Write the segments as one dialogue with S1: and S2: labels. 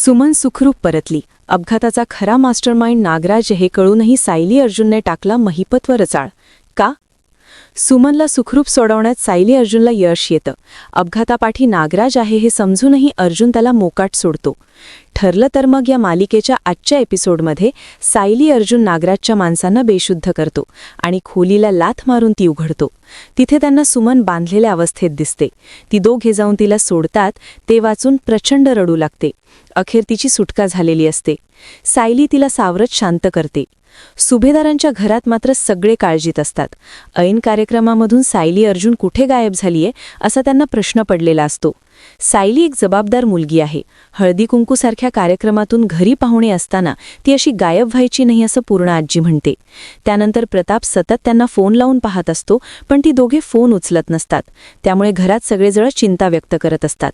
S1: सुमन सुखरूप परतली. अपघाताचा खरा मास्टरमाइंड नागराज हे कळूनही सायली अर्जुनने टाकला महिपतवर रचाळ. का? सुमनला सुखरूप सोडवण्यात सायली अर्जुनला यश येतं. अपघातापाठी नागराज आहे हे समजूनही अर्जुन त्याला मोकाट सोडतो. ठरलं तर मग या मालिकेच्या आजच्या एपिसोडमध्ये सायली अर्जुन नागराजच्या माणसांना बेशुद्ध करतो आणि खोलीला लाथ मारून ती उघडतो. तिथे त्यांना सुमन बांधलेल्या अवस्थेत दिसते. ती दोघे जाऊन तिला सोडतात. ते वाचून प्रचंड रडू लागते. अखेर तिची सुटका झालेली असते. सायली तिला सावरत शांत करते. सुभेदारांच्या घरात मात्र सगळे काळजीत असतात. ऐन कार्यक्रमामधून सायली अर्जुन कुठे गायब झालीये असा त्यांना प्रश्न पडलेला असतो. सायली एक जबाबदार मुलगी आहे. हळदी कुंकूसारख्या कार्यक्रमातून घरी पाहुणे असताना ती अशी गायब व्हायची नाही असं पूर्ण आजी म्हणते. त्यानंतर प्रताप सतत त्यांना फोन लावून पाहत असतो, पण ती दोघे फोन उचलत नसतात. त्यामुळे घरात सगळेजण चिंता व्यक्त करत असतात.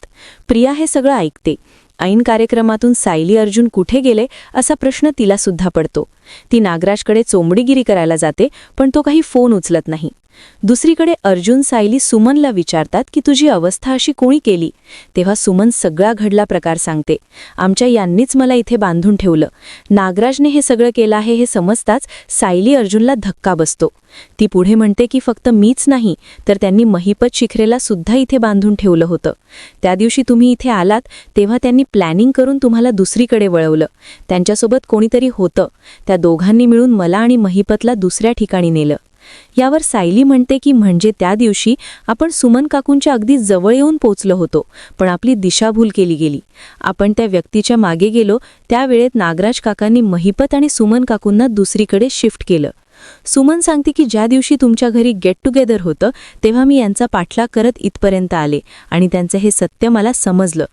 S1: प्रिया हे सगळं ऐकते. ऐन कार्यक्रमातून सायली अर्जुन कुठे गेले असा प्रश्न तिला सुद्धा पडतो. ती नागराजकडे चोंबडीगिरी करायला जाते, पण तो काही फोन उचलत नाही. दुसरीकडे अर्जुन सायली सुमनला विचारतात की तुझी अवस्था अशी कोणी केली. तेव्हा सुमन सगळा घडला प्रकार सांगते. आमच्या यांनीच मला इथे बांधून ठेवलं. नागराजने हे सगळं केलं आहे हे समजताच सायली अर्जुनला धक्का बसतो. ती पुढे म्हणते की फक्त मीच नाही तर त्यांनी महिपत शिखरेला सुद्धा इथे बांधून ठेवलं होतं. त्या दिवशी तुम्ही इथे आलात तेव्हा त्यांनी प्लॅनिंग करून तुम्हाला दुसरीकडे वळवलं. त्यांच्यासोबत कोणीतरी होतं. त्या दोघांनी मिळून मला आणि महिपतला दुसऱ्या ठिकाणी नेलं. यावर सायली म्हणते की म्हणजे त्या दिवशी आपण सुमन काकूंच्या अगदी जवळ येऊन पोचलो होतो, पण आपली दिशाभूल केली गेली. आपण त्या व्यक्तीच्या मागे गेलो त्यावेळेत नागराज काकांनी महिपत आणि सुमन काकूंना दुसरीकडे शिफ्ट केलं. सुमन सांगते की ज्या दिवशी तुमच्या घरी गेट टुगेदर होतं तेव्हा मी यांचा पाठलाग करत इथपर्यंत आले आणि त्यांचं हे सत्य मला समजलं.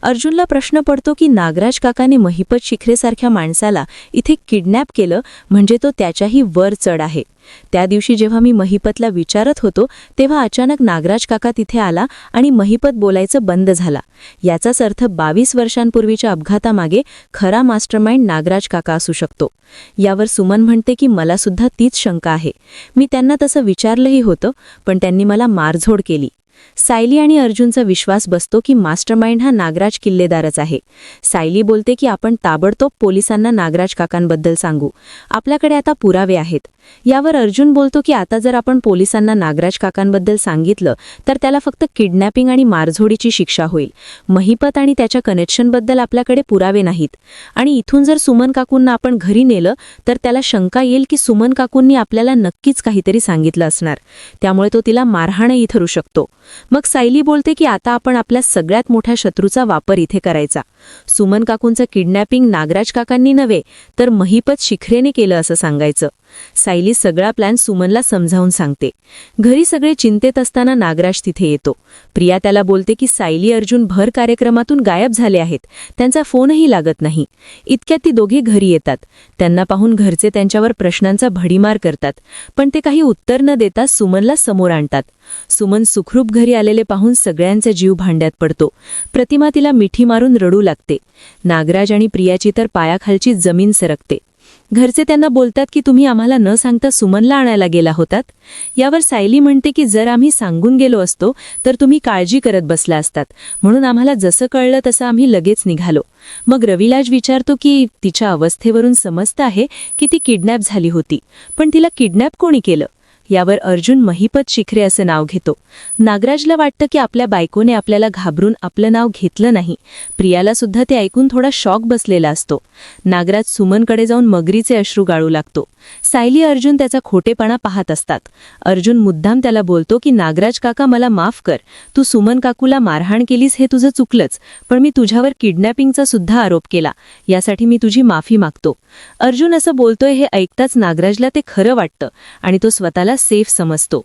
S1: अर्जुनला प्रश्न पडतो की नागराज काकाने महिपत शिखरेसारख्या माणसाला इथे किडनॅप केलं म्हणजे तो त्याच्याही वर चढ आहे. त्या दिवशी जेव्हा मी महिपतला विचारत होतो तेव्हा अचानक नागराज काका तिथे आला आणि महिपत बोलायचं बंद झाला. याचाच अर्थ 22 वर्षांपूर्वीच्या अपघातामागे खरा मास्टरमाइंड नागराज काका असू शकतो. यावर सुमन म्हणते की मला सुद्धा तीच शंका आहे. मी त्यांना तसं विचारलंही होतं, पण त्यांनी मला मारझोड केली. सायली आणि अर्जुनचा विश्वास बसतो की मास्टरमाइंड हा नागराज किल्लेदारच आहे. सायली बोलते की आपण ताबडतोब पोलिसांना नागराज काकांबद्दल सांगू. आपल्याकडे आता पुरावे आहेत. यावर अर्जुन बोलतो की आता जर आपण पोलिसांना नागराज काकांबद्दल सांगितलं तर त्याला फक्त किडनॅपिंग आणि मारझोडीची शिक्षा होईल. महिपत आणि त्याच्या कनेक्शनबद्दल आपल्याकडे पुरावे नाहीत आणि इथून जर सुमन काकूंना आपण घरी नेलं तर त्याला शंका येईल की सुमन काकूंनी आपल्याला नक्कीच काहीतरी सांगितलं असणार. त्यामुळे तो तिला मारहाणही ठरू शकतो. मग सायली बोलते की आता आपण आपल्या सगळ्यात मोठ्या शत्रूचा वापर इथे करायचा. सुमन काकूंचं किडनॅपिंग नागराज काकांनी नव्हे तर महिपत शिखरेने केलं असं सांगायचं. सायली सगळा प्लॅन सुमनला समजावून सांगते. घरी सगळे चिंतेत असताना नागराज तिथे येतो. प्रिया त्याला बोलते की सायली अर्जुन भर कार्यक्रमातून गायब झाले आहेत. त्यांचा फोनही लागत नाही. इतक्यात ती दोघे घरी येतात. त्यांना पाहून घरचे त्यांच्यावर प्रश्नांचा भडीमार करतात, पण ते काही उत्तर न देता सुमनला समोर आणतात. सुमन सुखरूप घरी आलेले पाहून सगळ्यांचा जीव भांड्यात पडतो. प्रतिमा तिला मिठी मारून रडू लागते. नागराज आणि प्रियाची तर पायाखालची जमीन सरकते. घरचे त्यांना बोलतात की तुम्ही आम्हाला न सांगता सुमनला आणायला गेला होतात. यावर सायली म्हणते की जर आम्ही सांगून गेलो असतो तर तुम्ही काळजी करत बसला असतात, म्हणून आम्हाला जसं कळलं तसं आम्ही लगेच निघालो. मग रविराज विचारतो की तिच्या अवस्थेवरून समजतं आहे की ती किडनॅप झाली होती, पण तिला किडनॅप कोणी केलं. यावर अर्जुन महिपत शिखरे असं नाव घेतो. नागराजला वाटतं की आपल्या बायकोने आपल्याला घाबरून आपलं नाव घेतलं नाही. प्रियाला सुद्धा ते ऐकून थोडा शॉक बसलेला असतो. नागराज सुमनकडे जाऊन मगरीचे अश्रू गाळू लागतो. सायली अर्जुन त्याचा खोटेपणा पाहत असतात. अर्जुन मुद्दाम त्याला बोलतो की नागराज काका मला माफ कर. तू सुमन काकूला मारहाण केलीस हे तुझं चुकलंच, पण मी तुझ्यावर किडनॅपिंगचा सुद्धा आरोप केला. यासाठी मी तुझी माफी मागतो. अर्जुन असं बोलतोय हे ऐकताच नागराजला ते खरं वाटतं आणि तो स्वतःला सेफ समजतो.